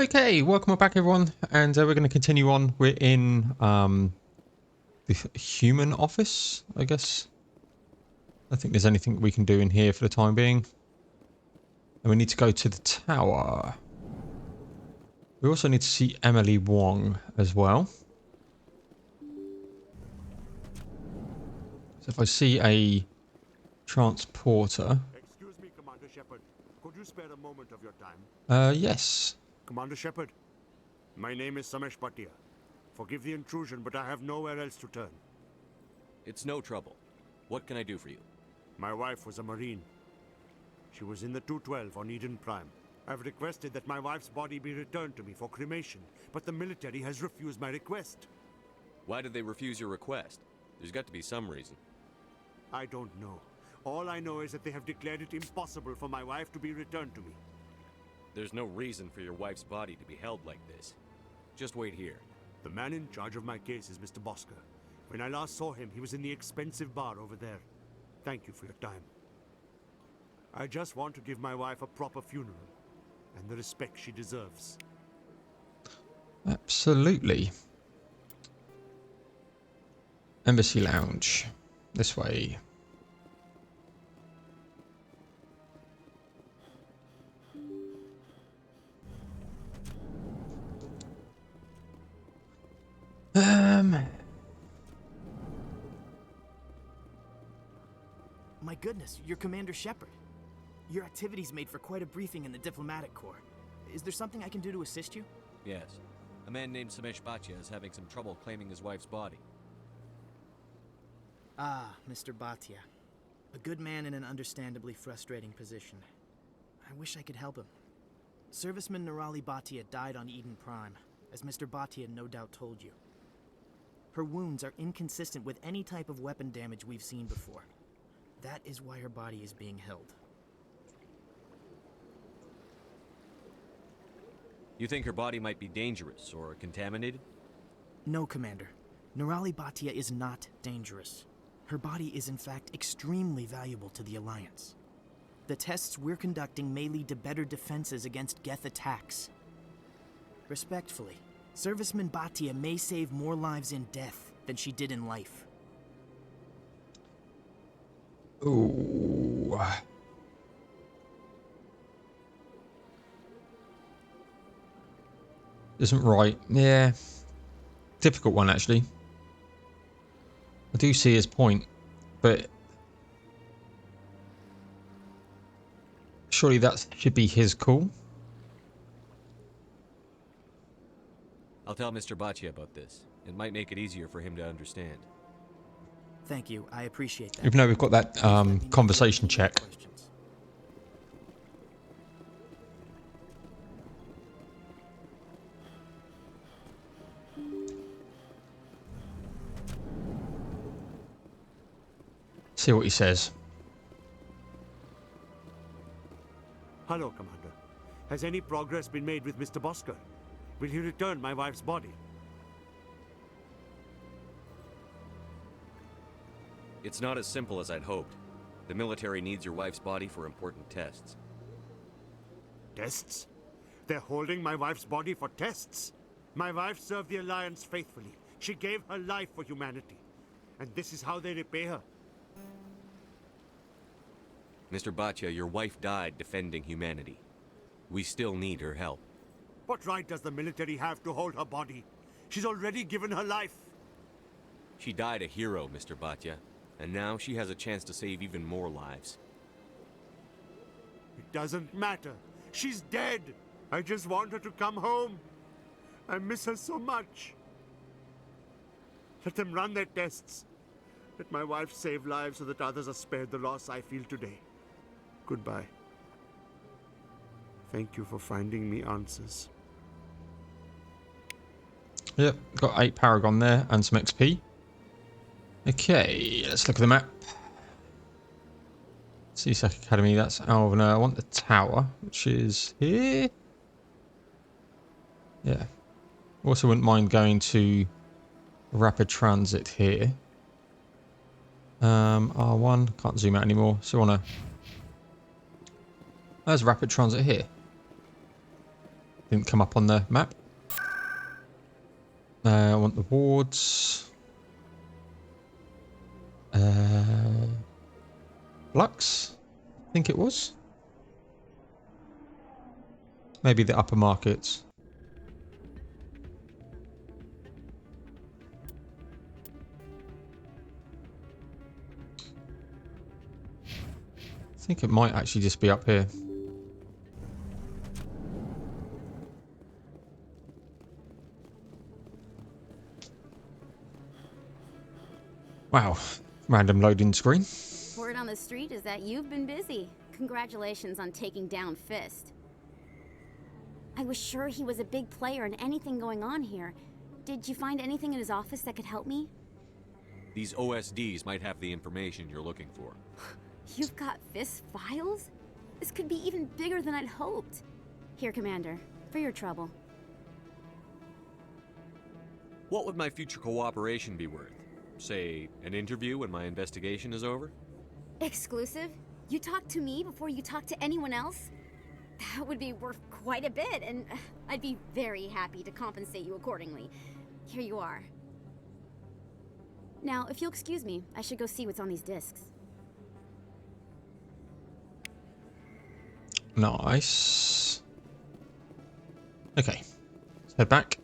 Okay, welcome back everyone, and we're going to continue on. We're in the human office, I guess. I think there's anything we can do in here for the time being. And we need to go to the tower. We also need to see Emily Wong as well. So if I see a transporter... Excuse me, Commander Shepard. Could you spare a moment of your time? Yes. Commander Shepard, my name is Samesh Bhatia. Forgive the intrusion, but I have nowhere else to turn. It's no trouble. What can I do for you? My wife was a Marine. She was in the 212 on Eden Prime. I've requested that my wife's body be returned to me for cremation, but the military has refused my request. Why did they refuse your request? There's got to be some reason. I don't know. All I know is that they have declared it impossible for my wife to be returned to me. There's no reason for your wife's body to be held like this. Just wait here. The man in charge of my case is Mr. Bosker. When I last saw him, he was in the expensive bar over there. Thank you for your time. I just want to give my wife a proper funeral and the respect she deserves. Absolutely. Embassy Lounge. This way. My goodness, you're Commander Shepard. Your activities made for quite a briefing in the diplomatic corps. Is there something I can do to assist you? Yes. A man named Samesh Bhatia is having some trouble claiming his wife's body. Ah, Mr. Bhatia. A good man in an understandably frustrating position. I wish I could help him. Serviceman Nirali Bhatia died on Eden Prime, as Mr. Bhatia no doubt told you. Her wounds are inconsistent with any type of weapon damage we've seen before. That is why her body is being held. You think her body might be dangerous or contaminated? No, Commander. Nirali Bhatia is not dangerous. Her body is in fact extremely valuable to the Alliance. The tests we're conducting may lead to better defenses against Geth attacks. Respectfully, Serviceman Bhatia may save more lives in death than she did in life. Ooh. Isn't right. Yeah. Difficult one, actually. I do see his point, but surely that should be his call. I'll tell Mr. Bhatia about this. It might make it easier for him to understand. Thank you, I appreciate that. Even though we've got that conversation check. Questions. See what he says. Hello, Commander. Has any progress been made with Mr. Bosker? Will he return my wife's body? It's not as simple as I'd hoped. The military needs your wife's body for important tests. Tests? They're holding my wife's body for tests? My wife served the Alliance faithfully. She gave her life for humanity. And this is how they repay her. Mr. Bhatia, your wife died defending humanity. We still need her help. What right does the military have to hold her body? She's already given her life. She died a hero, Mr. Bhatia, and now she has a chance to save even more lives. It doesn't matter. She's dead. I just want her to come home. I miss her so much. Let them run their tests. Let my wife save lives so that others are spared the loss I feel today. Goodbye. Thank you for finding me answers. Yep, got 8 Paragon there and some XP. Okay, let's look at the map. CSEC Academy, that's Alvena. I want the tower, which is here. Yeah. Also wouldn't mind going to rapid transit here. R1, can't zoom out anymore, so I want to... There's rapid transit here. Didn't come up on the map. I want the wards. Lux, I think it was. Maybe the upper markets. I think it might actually just be up here. Wow, random loading screen. Word on the street is that you've been busy. Congratulations on taking down Fist. I was sure he was a big player in anything going on here. Did you find anything in his office that could help me? These OSDs might have the information you're looking for. You've got Fist files? This could be even bigger than I'd hoped. Here, Commander, for your trouble. What would my future cooperation be worth? Say, an interview when my investigation is over? Exclusive? You talk to me before you talk to anyone else? That would be worth quite a bit, and I'd be very happy to compensate you accordingly. Here you are. Now, if you'll excuse me, I should go see what's on these discs. Nice. Okay, let's head back.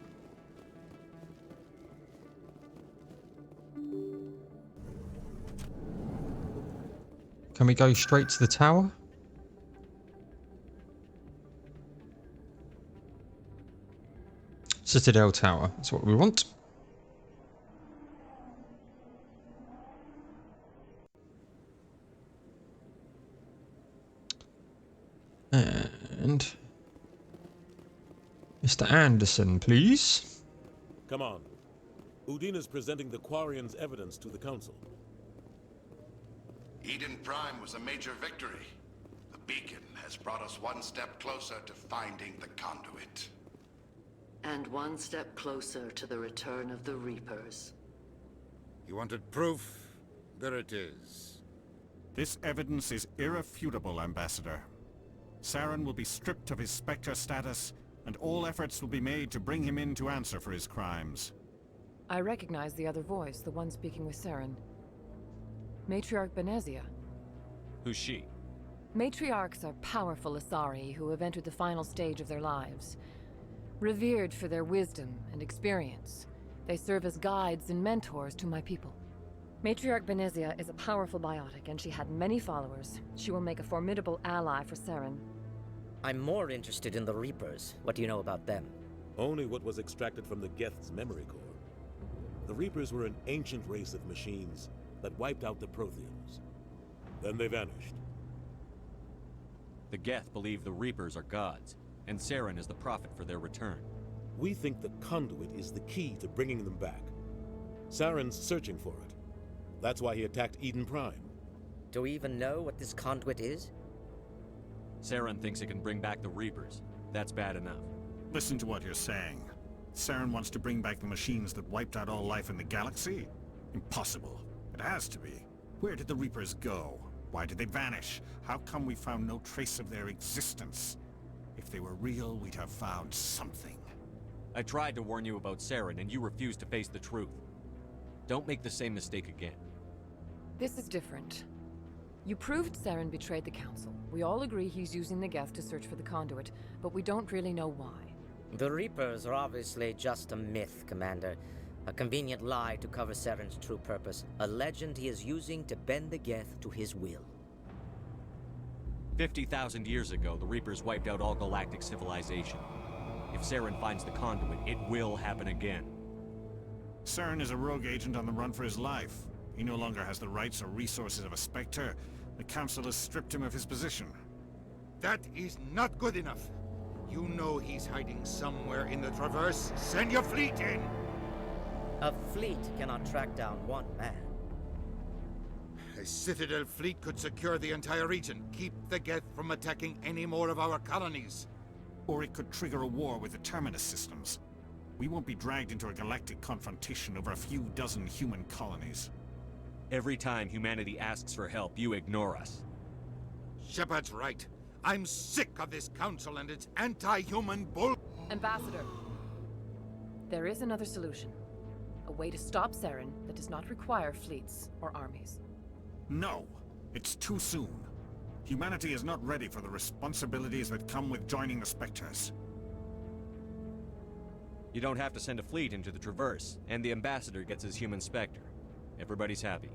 Can we go straight to the tower? Citadel Tower, that's what we want. And Mr. Anderson, please. Come on. Udine is presenting the Quarians' evidence to the Council. Eden Prime was a major victory. The beacon has brought us one step closer to finding the conduit. And one step closer to the return of the Reapers. You wanted proof? There it is. This evidence is irrefutable, Ambassador. Saren will be stripped of his Spectre status, and all efforts will be made to bring him in to answer for his crimes. I recognize the other voice, the one speaking with Saren. Matriarch Benezia. Who's she? Matriarchs are powerful Asari who have entered the final stage of their lives. Revered for their wisdom and experience, they serve as guides and mentors to my people. Matriarch Benezia is a powerful biotic, and she had many followers. She will make a formidable ally for Saren. I'm more interested in the Reapers. What do you know about them? Only what was extracted from the Geth's memory core. The Reapers were an ancient race of machines that wiped out the Protheans. Then they vanished. The Geth believe the Reapers are gods, and Saren is the prophet for their return. We think the conduit is the key to bringing them back. Saren's searching for it. That's why he attacked Eden Prime. Do we even know what this conduit is? Saren thinks it can bring back the Reapers. That's bad enough. Listen to what you're saying. Saren wants to bring back the machines that wiped out all life in the galaxy? Impossible. It has to be. Where did the Reapers go? Why did they vanish? How come we found no trace of their existence? If they were real, we'd have found something. I tried to warn you about Saren, and you refused to face the truth. Don't make the same mistake again. This is different. You proved Saren betrayed the Council. We all agree he's using the Geth to search for the conduit, but we don't really know why. The Reapers are obviously just a myth, Commander. A convenient lie to cover Saren's true purpose. A legend he is using to bend the Geth to his will. 50,000 years ago, the Reapers wiped out all galactic civilization. If Saren finds the conduit, it will happen again. Saren is a rogue agent on the run for his life. He no longer has the rights or resources of a Spectre. The Council has stripped him of his position. That is not good enough. You know he's hiding somewhere in the Traverse. Send your fleet in! A fleet cannot track down one man. A Citadel fleet could secure the entire region, keep the Geth from attacking any more of our colonies. Or it could trigger a war with the Terminus systems. We won't be dragged into a galactic confrontation over a few dozen human colonies. Every time humanity asks for help, you ignore us. Shepard's right. I'm sick of this council and its anti-human bull... Ambassador. There is another solution. A way to stop Saren that does not require fleets or armies. No, it's too soon. Humanity is not ready for the responsibilities that come with joining the Spectres. You don't have to send a fleet into the Traverse, and the Ambassador gets his human Spectre. Everybody's happy.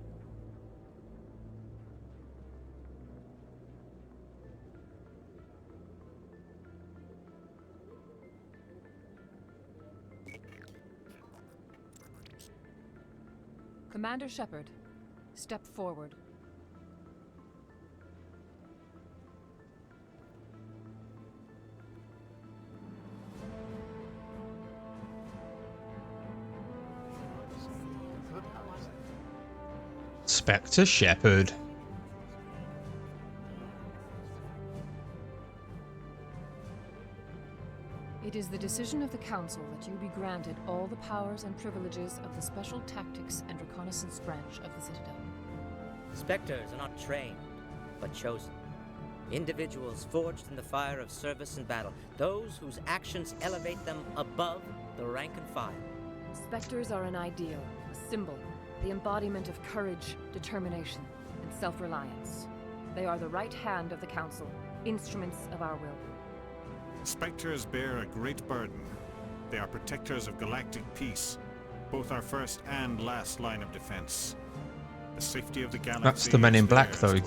Commander Shepard, step forward. Spectre Shepard. It is the decision of the Council that you be granted all the powers and privileges of the Special Tactics and Reconnaissance branch of the Citadel. Spectres are not trained, but chosen. Individuals forged in the fire of service and battle. Those whose actions elevate them above the rank and file. Spectres are an ideal, a symbol, the embodiment of courage, determination, and self-reliance. They are the right hand of the Council, instruments of our will. Spectres bear a great burden. They are protectors of galactic peace, both our first and last line of defense. The safety of the galaxy. That's the Men in Black, though.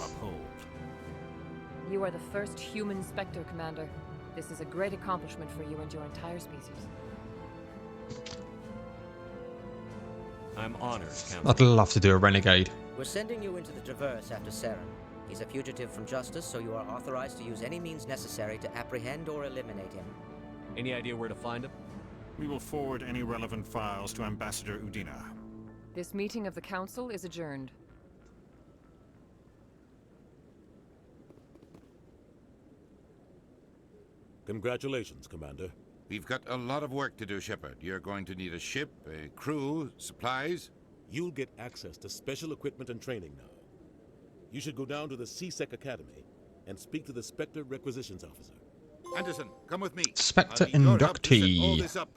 You are the first human Spectre, Commander. This is a great accomplishment for you and your entire species. I'm honored, Council. I'd love to do a renegade. We're sending you into the Traverse after Saren. He's a fugitive from justice, so you are authorized to use any means necessary to apprehend or eliminate him. Any idea where to find him? We will forward any relevant files to Ambassador Udina. This meeting of the Council is adjourned. Congratulations, Commander. We've got a lot of work to do, Shepard. You're going to need a ship, a crew, supplies. You'll get access to special equipment and training now. You should go down to the C-Sec Academy and speak to the Spectre Requisitions Officer. Anderson, come with me. Spectre I'll need your help to set all inductee. this up.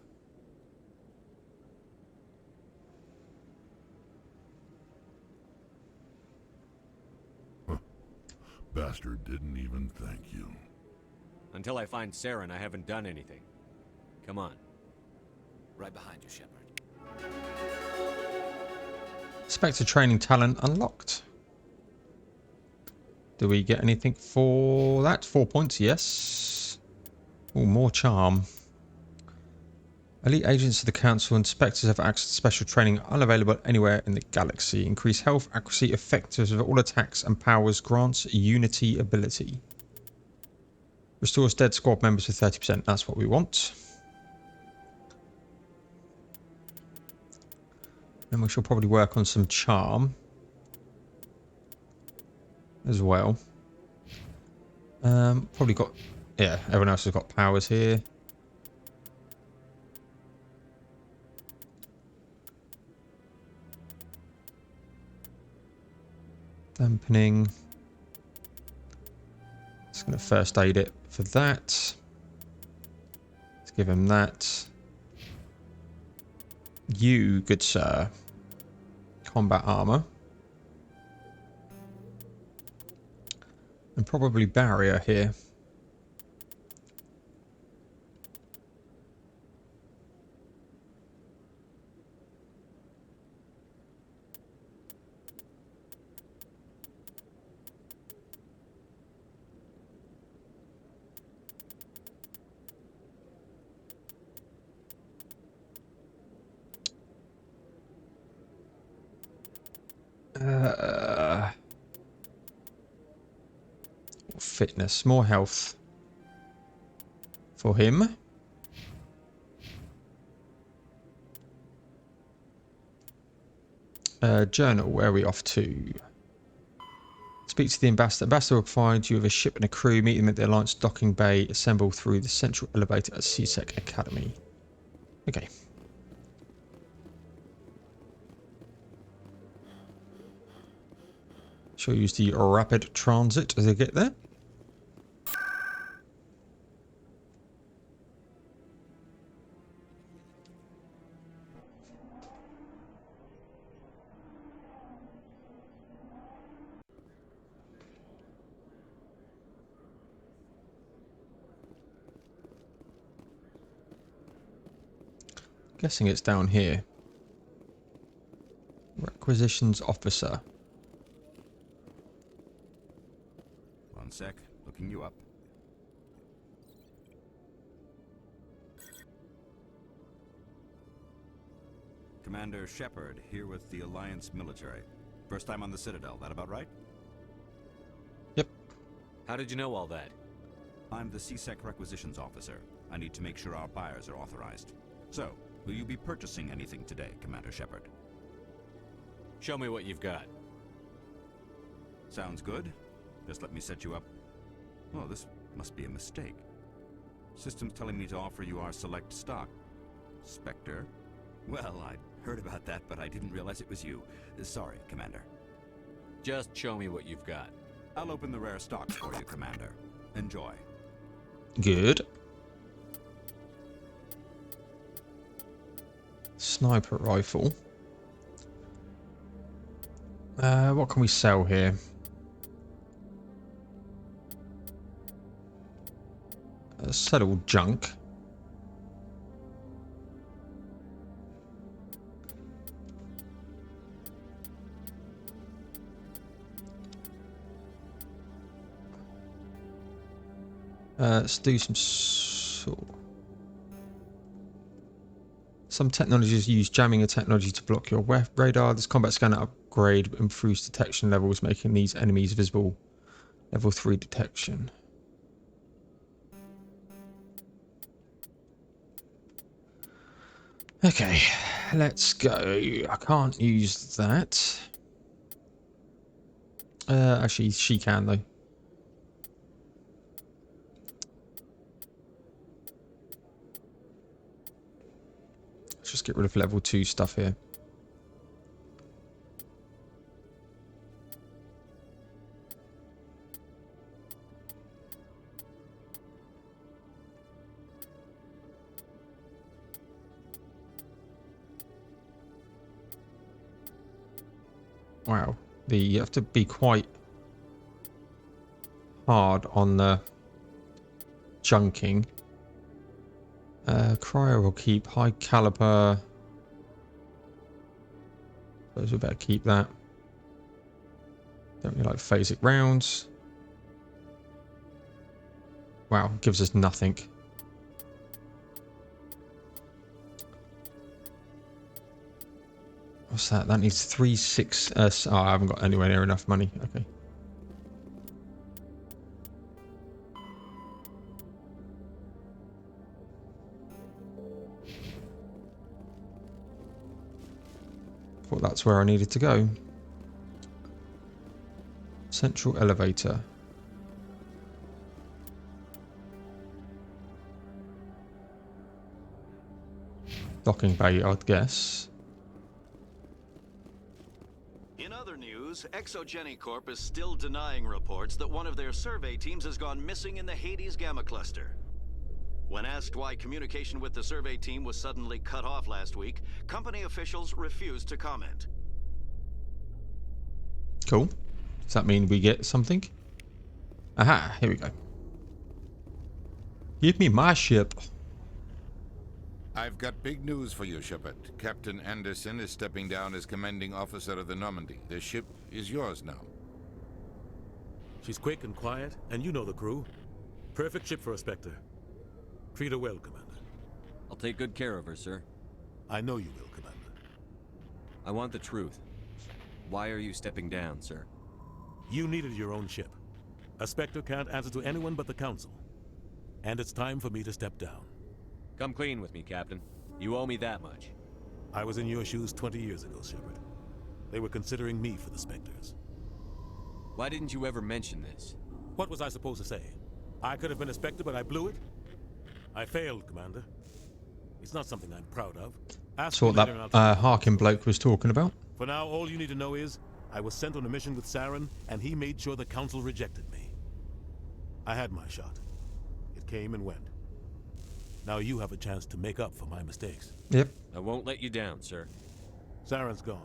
Bastard didn't even thank you. Until I find Saren, I haven't done anything. Come on. Right behind you, Shepard. Spectre training talent unlocked. Do we get anything for that? 4 points, yes. Oh, more charm. Elite agents of the Council and Spectres have access to special training unavailable anywhere in the galaxy. Increase health, accuracy, effectiveness of all attacks and powers. Grants unity ability. Restores dead squad members with 30%. That's what we want. And we shall probably work on some charm as well. Probably got, yeah, everyone else has got powers here. Dampening. Just going to first aid it for that. Let's give him that. You, good sir. Combat armor. And probably barrier here. Fitness, more health for him. Journal, where are we off to? Speak to the ambassador. Ambassador will provide you with a ship and a crew. Meet them at the Alliance docking bay. Assemble through the central elevator at C-Sec Academy. Okay. Shall use the rapid transit as I get there. Guessing it's down here. Requisitions officer. One sec, looking you up. Commander Shepard, here with the Alliance military. First time on the Citadel, that about right? Yep. How did you know all that? I'm the CSEC requisitions officer. I need to make sure our buyers are authorized. So, will you be purchasing anything today, Commander Shepard? Show me what you've got. Sounds good. Just let me set you up. Oh, this must be a mistake. System's telling me to offer you our select stock. Spectre? Well, I'd heard about that, but I didn't realize it was you. Sorry, Commander. Just show me what you've got. I'll open the rare stocks for you, Commander. Enjoy. Good. Sniper rifle. What can we sell here? Settled junk. Let's do some technologies use jamming and technology to block your radar. This combat scanner upgrade improves detection levels, making these enemies visible. Level 3 detection. Okay, let's go. I can't use that. Actually, she can though. Let's just get rid of level 2 stuff here. Wow, you have to be quite hard on the junking. Cryo will keep. High caliber. Suppose we better keep that. Don't really like phasic rounds. Wow, gives us nothing. What's that? That needs 3-6. Oh, I haven't got anywhere near enough money. Okay. Thought that's where I needed to go. Central elevator. Docking bay, I'd guess. In other news, Exogeny Corp is still denying reports that one of their survey teams has gone missing in the Hades Gamma Cluster. When asked why communication with the survey team was suddenly cut off last week, company officials refused to comment. Cool. Does that mean we get something? Aha, here we go. Give me my ship. I've got big news for you, Shepard. Captain Anderson is stepping down as commanding officer of the Normandy. The ship is yours now. She's quick and quiet, and you know the crew. Perfect ship for a Spectre. Treat her well, Commander. I'll take good care of her, sir. I know you will, Commander. I want the truth. Why are you stepping down, sir? You needed your own ship. A Spectre can't answer to anyone but the Council. And it's time for me to step down. Come clean with me, Captain. You owe me that much. I was in your shoes 20 years ago, Shepard. They were considering me for the Spectres. Why didn't you ever mention this? What was I supposed to say? I could have been a Spectre, but I blew it? I failed, Commander. It's not something I'm proud of. That's what that Harkin bloke was talking about. For now, all you need to know is, I was sent on a mission with Saren, and he made sure the Council rejected me. I had my shot. It came and went. Now you have a chance to make up for my mistakes. Yep. I won't let you down, sir. Saren's gone.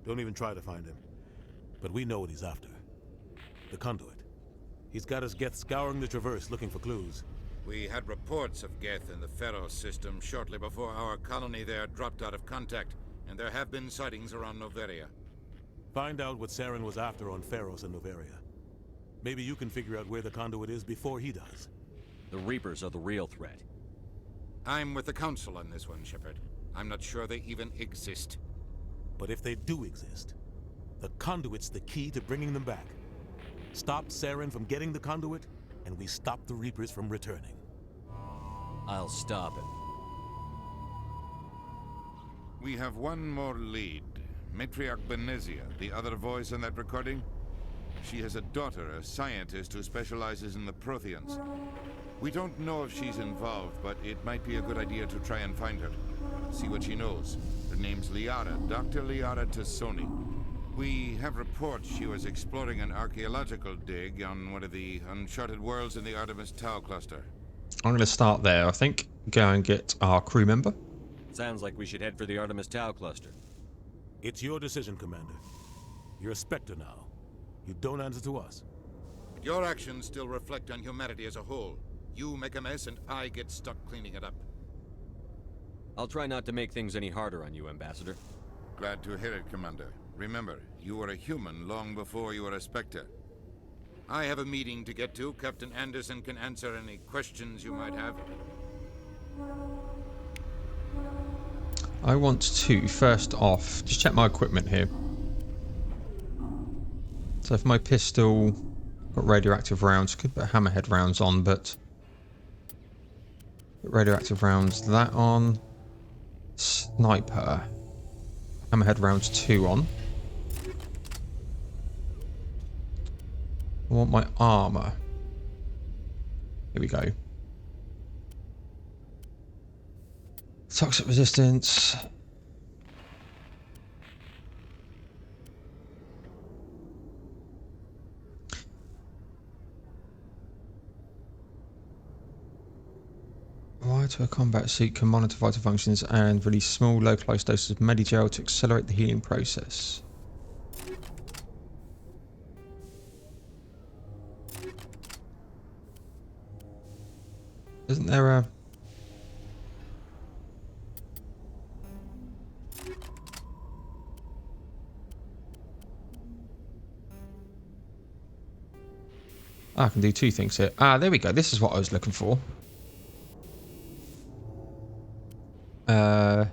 Don't even try to find him. But we know what he's after. The conduit. He's got his Geth scouring the Traverse looking for clues. We had reports of Geth in the Pharos system shortly before our colony there dropped out of contact, and there have been sightings around Noveria. Find out what Saren was after on Pharos and Noveria. Maybe you can figure out where the conduit is before he does. The Reapers are the real threat. I'm with the Council on this one, Shepard. I'm not sure they even exist. But if they do exist, the conduit's the key to bringing them back. Stop Saren from getting the conduit, and we stop the Reapers from returning. I'll stop him. We have one more lead. Matriarch Benezia, the other voice on that recording. She has a daughter, a scientist who specializes in the Protheans. We don't know if she's involved, but it might be a good idea to try and find her. See what she knows. Her name's Liara, Dr. Liara Tassoni. We have reports she was exploring an archaeological dig on one of the uncharted worlds in the Artemis Tau cluster. I'm going to start there, I think. Go and get our crew member. Sounds like we should head for the Artemis Tau cluster. It's your decision, Commander. You're a Spectre now. You don't answer to us. But your actions still reflect on humanity as a whole. You make a mess and I get stuck cleaning it up. I'll try not to make things any harder on you, Ambassador. Glad to hear it, Commander. Remember, you were a human long before you were a Spectre. I have a meeting to get to. Captain Anderson can answer any questions you might have. I want to, first off, just check my equipment here. So for my pistol, got radioactive rounds. Could put hammerhead rounds on, but put radioactive rounds, that on. Sniper. Hammerhead rounds 2 on. I want my armor. Here we go. Toxic resistance. Wire to a combat suit can monitor vital functions and release small localized doses of Medigel to accelerate the healing process. Isn't there a... I can do 2 things here. Ah, there we go. This is what I was looking for.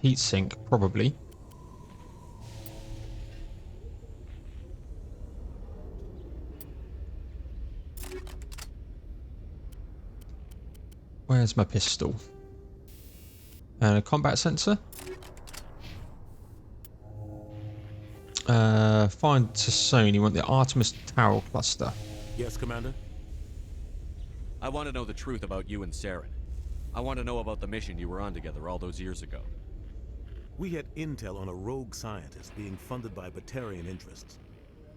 Heat sink, probably. Where's my pistol? And a combat sensor. Find Tassoni. Want the Artemis Tau cluster. Yes, Commander? I want to know the truth about you and Saren. I want to know about the mission you were on together all those years ago. We had intel on a rogue scientist being funded by Batarian interests.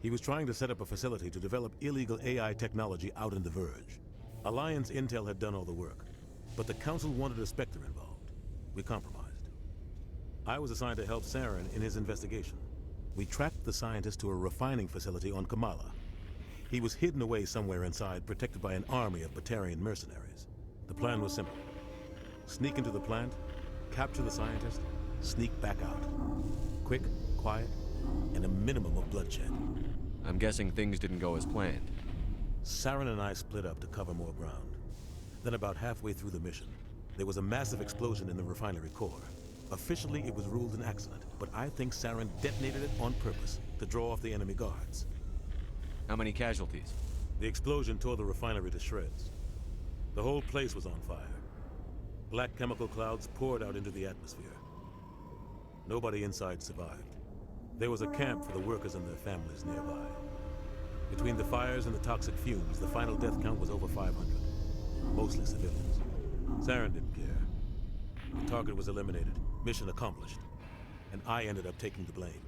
He was trying to set up a facility to develop illegal AI technology out in the Verge. Alliance intel had done all the work, but the Council wanted a Spectre involved. We compromised. I was assigned to help Saren in his investigation. We tracked the scientist to a refining facility on Kamala. He was hidden away somewhere inside, protected by an army of Batarian mercenaries. The plan was simple. Sneak into the plant, capture the scientist, sneak back out. Quick, quiet, and a minimum of bloodshed. I'm guessing things didn't go as planned. Saren and I split up to cover more ground. Then about halfway through the mission, there was a massive explosion in the refinery core. Officially, it was ruled an accident, but I think Saren detonated it on purpose to draw off the enemy guards. How many casualties? The explosion tore the refinery to shreds. The whole place was on fire. Black chemical clouds poured out into the atmosphere. Nobody inside survived. There was a camp for the workers and their families nearby. Between the fires and the toxic fumes, the final death count was over 500. Mostly civilians. Saren didn't care. The target was eliminated. Mission accomplished. And I ended up taking the blame.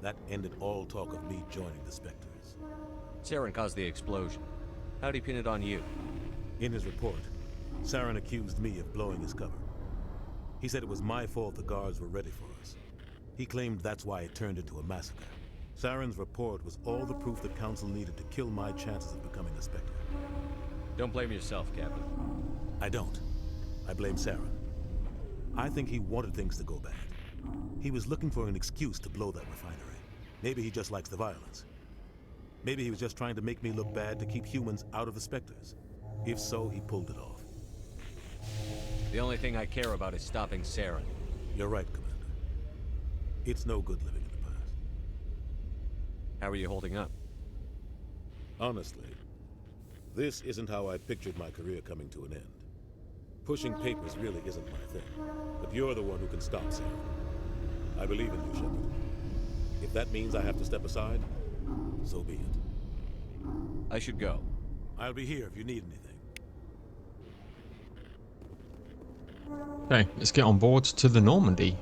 That ended all talk of me joining the Spectres. Saren caused the explosion. How'd he pin it on you? In his report, Saren accused me of blowing his cover. He said it was my fault the guards were ready for us. He claimed that's why it turned into a massacre. Saren's report was all the proof the Council needed to kill my chances of becoming a Spectre. Don't blame yourself, Captain. I don't. I blame Saren. I think he wanted things to go bad. He was looking for an excuse to blow that refinery. Maybe he just likes the violence. Maybe he was just trying to make me look bad to keep humans out of the Spectres. If so, he pulled it off. The only thing I care about is stopping Saren. You're right, Commander. It's no good living in the past. How are you holding up? Honestly, this isn't how I pictured my career coming to an end. Pushing papers really isn't my thing, but you're the one who can stop Saren. I believe in you, Shepard. If that means I have to step aside, so be it. I should go. I'll be here if you need anything. Okay, let's get on board to the Normandy.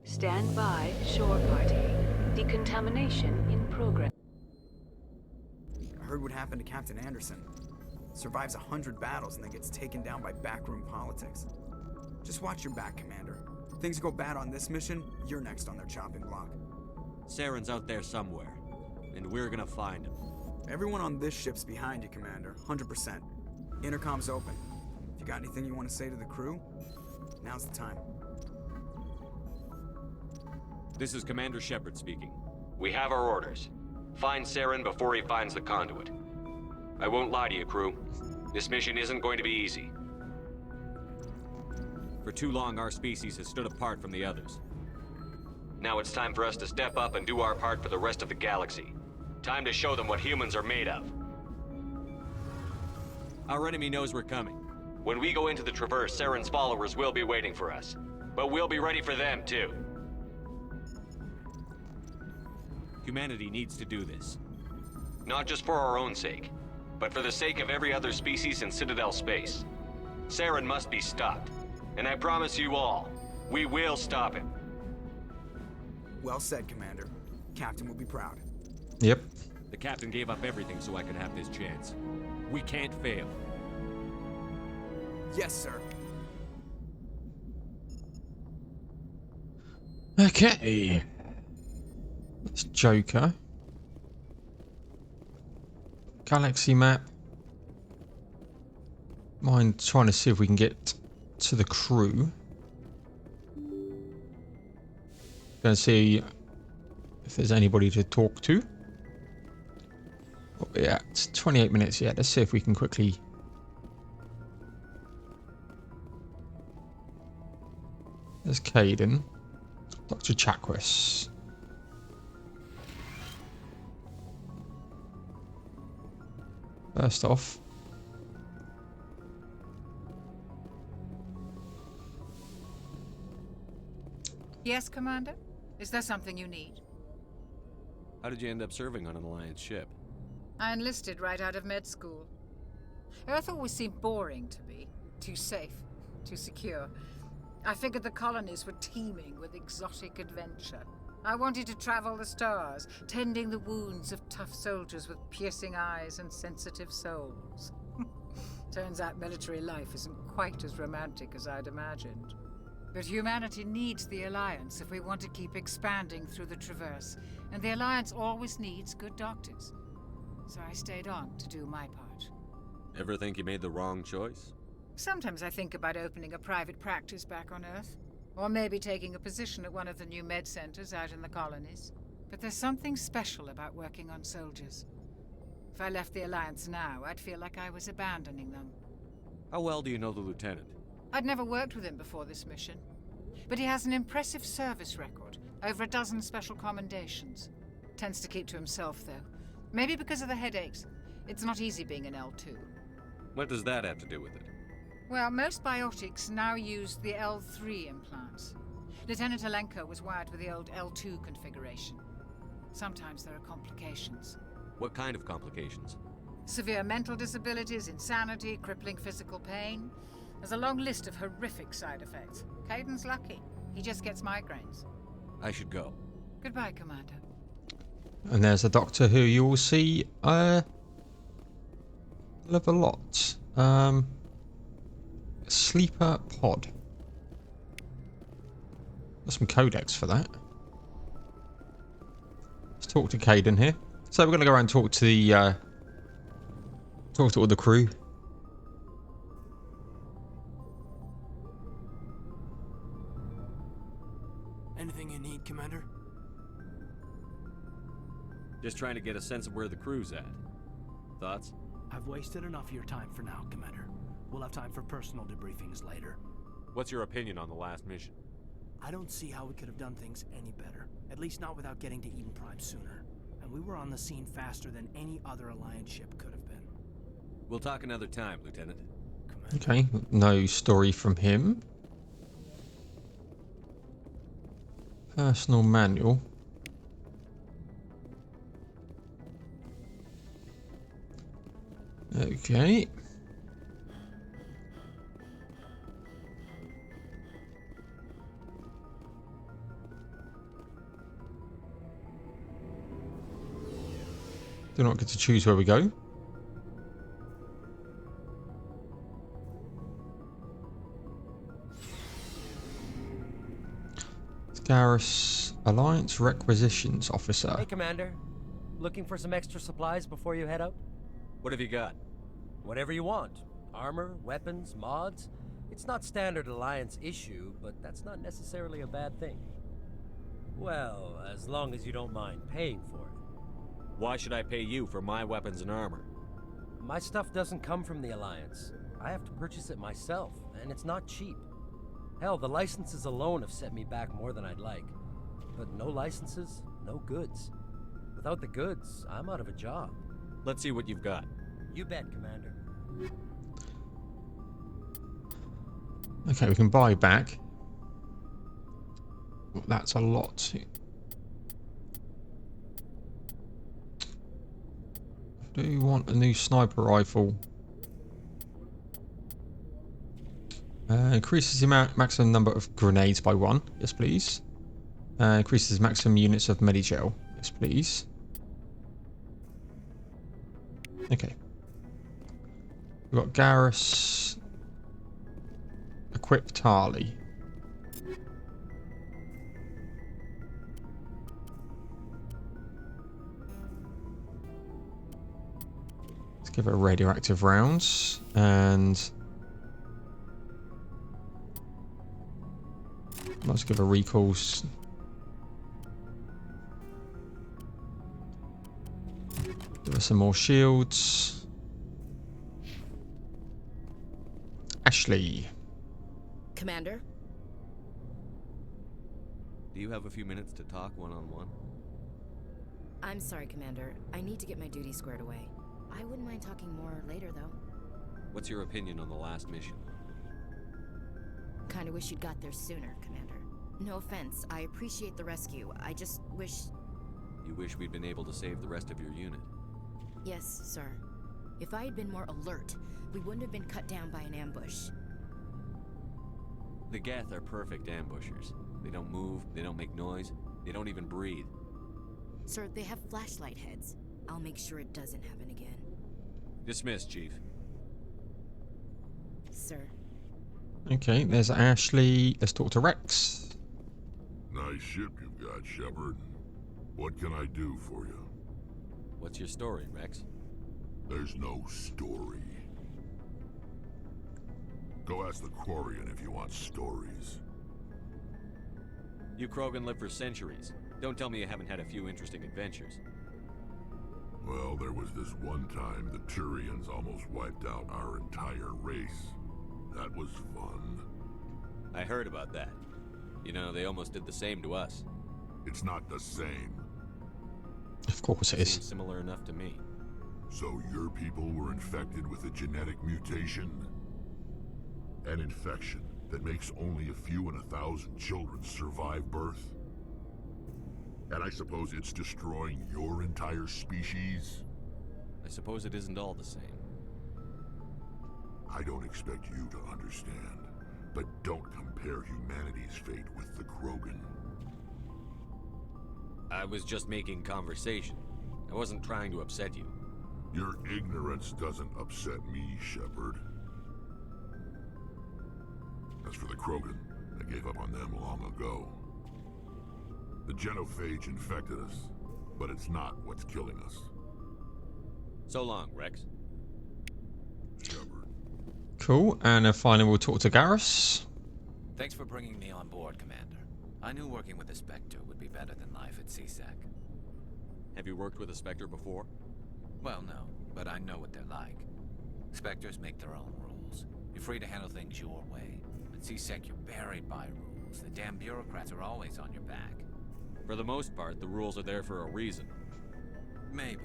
Stand by, shore party. Decontamination in progress. I heard what happened to Captain Anderson. Survives 100 battles and then gets taken down by backroom politics. Just watch your back, Commander. If things go bad on this mission, you're next on their chopping block. Saren's out there somewhere, and we're gonna find him. Everyone on this ship's behind you, Commander. 100%. Intercom's open. If you got anything you want to say to the crew, now's the time. This is Commander Shepard speaking. We have our orders. Find Saren before he finds the conduit. I won't lie to you, crew. This mission isn't going to be easy. For too long, our species has stood apart from the others. Now it's time for us to step up and do our part for the rest of the galaxy. Time to show them what humans are made of. Our enemy knows we're coming. When we go into the Traverse, Saren's followers will be waiting for us. But we'll be ready for them, too. Humanity needs to do this. Not just for our own sake, but for the sake of every other species in Citadel space. Saren must be stopped. And I promise you all, we will stop him. Well said, Commander. Captain will be proud. Yep. The captain gave up everything so I could have this chance. We can't fail. Yes, sir. Okay. That's Joker. Galaxy map. Mind trying to see if we can get to the crew. Gonna see if there's anybody to talk to. What are we at? 28 minutes yet. Let's see if we can quickly. There's Caden. Dr. Chakwas. First off. Yes, Commander? Is there something you need? How did you end up serving on an Alliance ship? I enlisted right out of med school. Earth always seemed boring to me. Too safe, too secure. I figured the colonies were teeming with exotic adventure. I wanted to travel the stars, tending the wounds of tough soldiers with piercing eyes and sensitive souls. Turns out military life isn't quite as romantic as I'd imagined. But humanity needs the Alliance if we want to keep expanding through the Traverse, and the Alliance always needs good doctors. So I stayed on to do my part. Ever think you made the wrong choice? Sometimes I think about opening a private practice back on Earth, or maybe taking a position at one of the new med centers out in the colonies. But there's something special about working on soldiers. If I left the Alliance now, I'd feel like I was abandoning them. How well do you know the Lieutenant? I'd never worked with him before this mission, but he has an impressive service record, over a dozen special commendations. Tends to keep to himself, though. Maybe because of the headaches. It's not easy being an L2. What does that have to do with it? Well, most biotics now use the L3 implants. Lieutenant Alenko was wired with the old L2 configuration. Sometimes there are complications. What kind of complications? Severe mental disabilities, insanity, crippling physical pain. There's a long list of horrific side effects. Caden's lucky. He just gets migraines. I should go. Goodbye, Commander. And there's a doctor who you will see live a lot. Sleeper pod. Got some codex for that. talk to Caden here. So we're going to go around and talk to the talk to all the crew. Anything you need, Commander? Just trying to get a sense of where the crew's at. Thoughts? I've wasted enough of your time for now, Commander. We'll have time for personal debriefings later. What's your opinion on the last mission? I don't see how we could have done things any better. At least not without getting to Eden Prime sooner. And we were on the scene faster than any other Alliance ship could have been. We'll talk another time, Lieutenant. Okay, no story from him. Personal manual. Okay. Do not get to choose where we go. Garrus, Alliance Requisitions Officer. Hey, Commander. Looking for some extra supplies before you head out? What have you got? Whatever you want. Armor, weapons, mods. It's not standard Alliance issue, but that's not necessarily a bad thing. Well, as long as you don't mind paying for it. Why should I pay you for my weapons and armor? My stuff doesn't come from the Alliance. I have to purchase it myself, and it's not cheap. Hell, the licenses alone have set me back more than I'd like. But no licenses, no goods. Without the goods, I'm out of a job. Let's see what you've got. You bet, Commander. Okay, we can buy back. That's a lot. Do you want a new sniper rifle? Increases the maximum number of grenades by 1. Yes, please. Increases maximum units of Medigel. Yes, please. Okay. We've got Garrus. Equip Tali. Let's give her radioactive rounds and let's give her recalls. Give her some more shields. Ashley. Commander? Do you have a few minutes to talk one-on-one? I'm sorry, Commander. I need to get my duty squared away. I wouldn't mind talking more later, though. What's your opinion on the last mission? Kinda wish you'd got there sooner, Commander. No offense, I appreciate the rescue. I just wish... You wish we'd been able to save the rest of your unit? Yes, sir. If I had been more alert, we wouldn't have been cut down by an ambush. The Geth are perfect ambushers. They don't move, they don't make noise, they don't even breathe. Sir, they have flashlight heads. I'll make sure it doesn't happen again. Dismissed, Chief. Sir. Okay, there's Ashley. Let's talk to Rex. Nice ship you've got, Shepard. What can I do for you? What's your story, Rex? There's no story. Go ask the Quarian if you want stories. You Krogan live for centuries. Don't tell me you haven't had a few interesting adventures. Well, there was this one time the Turians almost wiped out our entire race. That was fun. I heard about that. You know, they almost did the same to us. It's not the same. Of course it is. Seems similar enough to me. So your people were infected with a genetic mutation? An infection that makes only a few in 1,000 children survive birth? And I suppose it's destroying your entire species? I suppose it isn't all the same. I don't expect you to understand, but don't compare humanity's fate with the Krogan. I was just making conversation. I wasn't trying to upset you. Your ignorance doesn't upset me, Shepard. As for the Krogan, I gave up on them long ago. The genophage infected us, but it's not what's killing us. So long, Rex. Cool, and finally we'll talk to Garrus. Thanks for bringing me on board, Commander. I knew working with a Spectre would be better than life at CSEC. Have you worked with a Spectre before? Well, no, but I know what they're like. Spectres make their own rules. You're free to handle things your way. At CSEC, you're buried by rules. The damn bureaucrats are always on your back. For the most part, the rules are there for a reason. Maybe.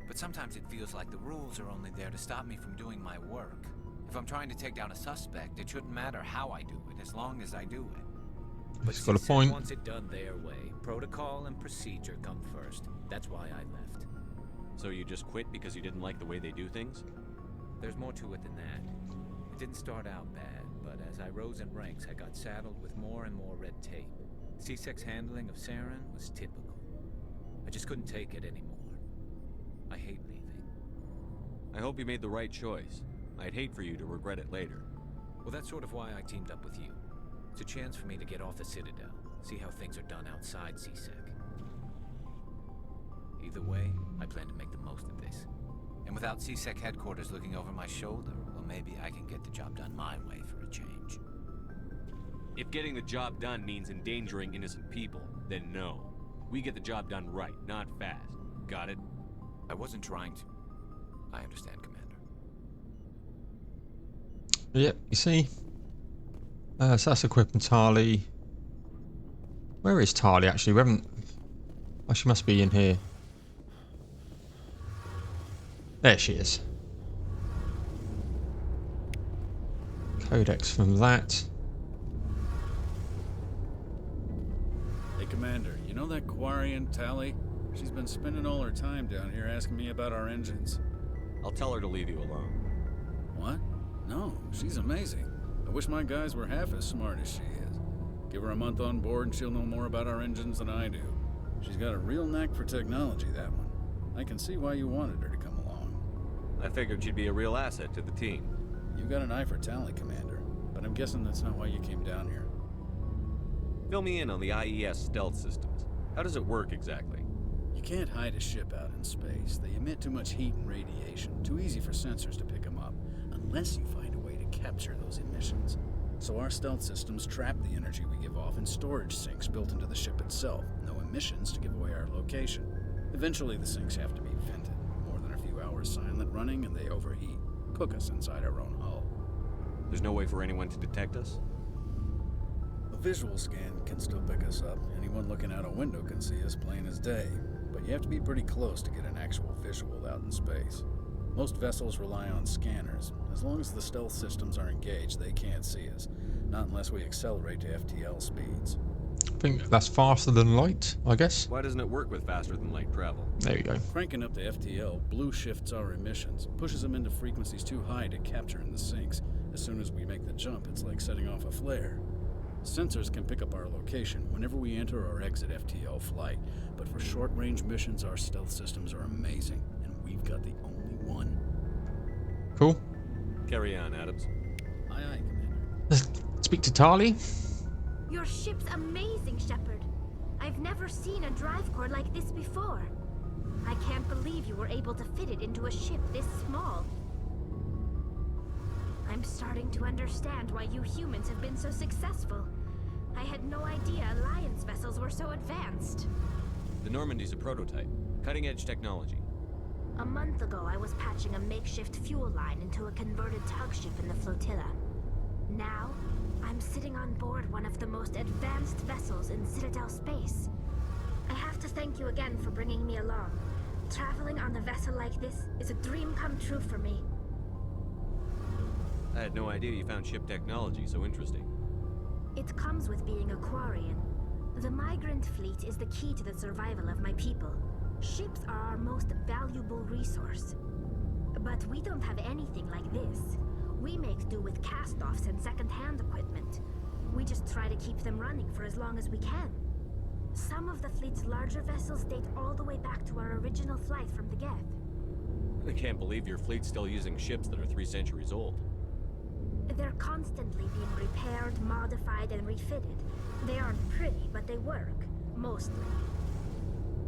But sometimes it feels like the rules are only there to stop me from doing my work. If I'm trying to take down a suspect, it shouldn't matter how I do it, as long as I do it. But He's got a point. wants it done their way. Protocol and procedure come first. That's why I left. So you just quit because you didn't like the way they do things? There's more to it than that. It didn't start out bad, but as I rose in ranks, I got saddled with more and more red tape. CSEC's handling of Saren was typical. I just couldn't take it anymore. I hate leaving. I hope you made the right choice. I'd hate for you to regret it later. Well, that's sort of why I teamed up with you. It's a chance for me to get off the Citadel, see how things are done outside CSEC. Either way, I plan to make the most of this. And without CSEC headquarters looking over my shoulder, well, maybe I can get the job done my way for a change. If getting the job done means endangering innocent people, then no. We get the job done right, not fast. Got it? I wasn't trying to. I understand, Commander. Yep, you see? So that's equipping Tali. Where is Tali actually? We haven't... Oh, she must be in here. There she is. Codex from that. Hey, Commander, you know that Quarian Tali? She's been spending all her time down here asking me about our engines. I'll tell her to leave you alone. What? No, she's amazing. I wish my guys were half as smart as she is. Give her a month on board and she'll know more about our engines than I do. She's got a real knack for technology, that one. I can see why you wanted her to come along. I figured she'd be a real asset to the team. You got an eye for Tali, Commander, but I'm guessing that's not why you came down here. Fill me in on the IES stealth systems. How does it work exactly? You can't hide a ship out in space. They emit too much heat and radiation. Too easy for sensors to pick them up, unless you find a way to capture those emissions. So our stealth systems trap the energy we give off in storage sinks built into the ship itself. No emissions to give away our location. Eventually the sinks have to be vented. More than a few hours silent running and they overheat. Cook us inside our own hull. There's no way for anyone to detect us? A visual scan can still pick us up. Anyone looking out a window can see us plain as day. But you have to be pretty close to get an actual visual out in space. Most vessels rely on scanners. As long as the stealth systems are engaged, they can't see us. Not unless we accelerate to FTL speeds. I think that's faster than light, I guess. Why doesn't it work with faster than light travel? There you go. Cranking up the FTL, blue shifts our emissions, pushes them into frequencies too high to capture in the sinks. As soon as we make the jump, it's like setting off a flare. Sensors can pick up our location whenever we enter or exit FTL flight, but for short-range missions, our stealth systems are amazing, and we've got the only one. Cool. Carry on, Adams. Aye, aye, Commander. Let's speak to Tali. Your ship's amazing, Shepard. I've never seen a drive core like this before. I can't believe you were able to fit it into a ship this small. I'm starting to understand why you humans have been so successful. I had no idea Alliance vessels were so advanced. The Normandy's a prototype. Cutting-edge technology. A month ago, I was patching a makeshift fuel line into a converted tug ship in the flotilla. Now, I'm sitting on board one of the most advanced vessels in Citadel space. I have to thank you again for bringing me along. Traveling on a vessel like this is a dream come true for me. I had no idea you found ship technology so interesting. It comes with being a Quarian. The migrant fleet is the key to the survival of my people. Ships are our most valuable resource. But we don't have anything like this. We make do with cast-offs and second-hand equipment. We just try to keep them running for as long as we can. Some of the fleet's larger vessels date all the way back to our original flight from the Geth. I can't believe your fleet's still using ships that are 3 centuries old. They're constantly being repaired, modified, and refitted. They aren't pretty, but they work. Mostly.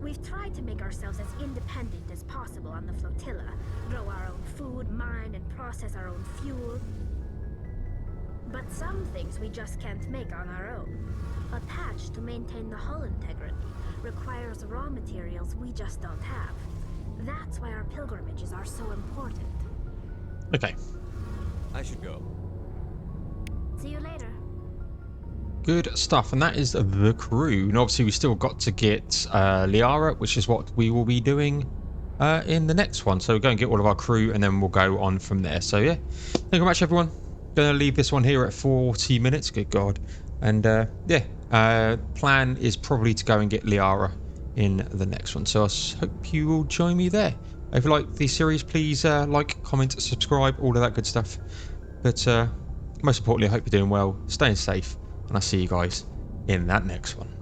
We've tried to make ourselves as independent as possible on the flotilla, grow our own food, mine and process our own fuel. But some things we just can't make on our own. A patch to maintain the hull integrity requires raw materials we just don't have. That's why our pilgrimages are so important. Okay. I should go. See you later. Good stuff, and that is the crew. And obviously we still got to get Liara, which is what we will be doing in the next one. So we'll go and get all of our crew, and then we'll go on from there. So yeah, thank you very much, everyone. Gonna leave this one here at 40 minutes. Good God. And yeah, plan is probably to go and get Liara in the next one. So I hope you will join me there. If you like the series, please like, comment, subscribe, all of that good stuff. But most importantly, I hope you're doing well, staying safe, and I'll see you guys in that next one.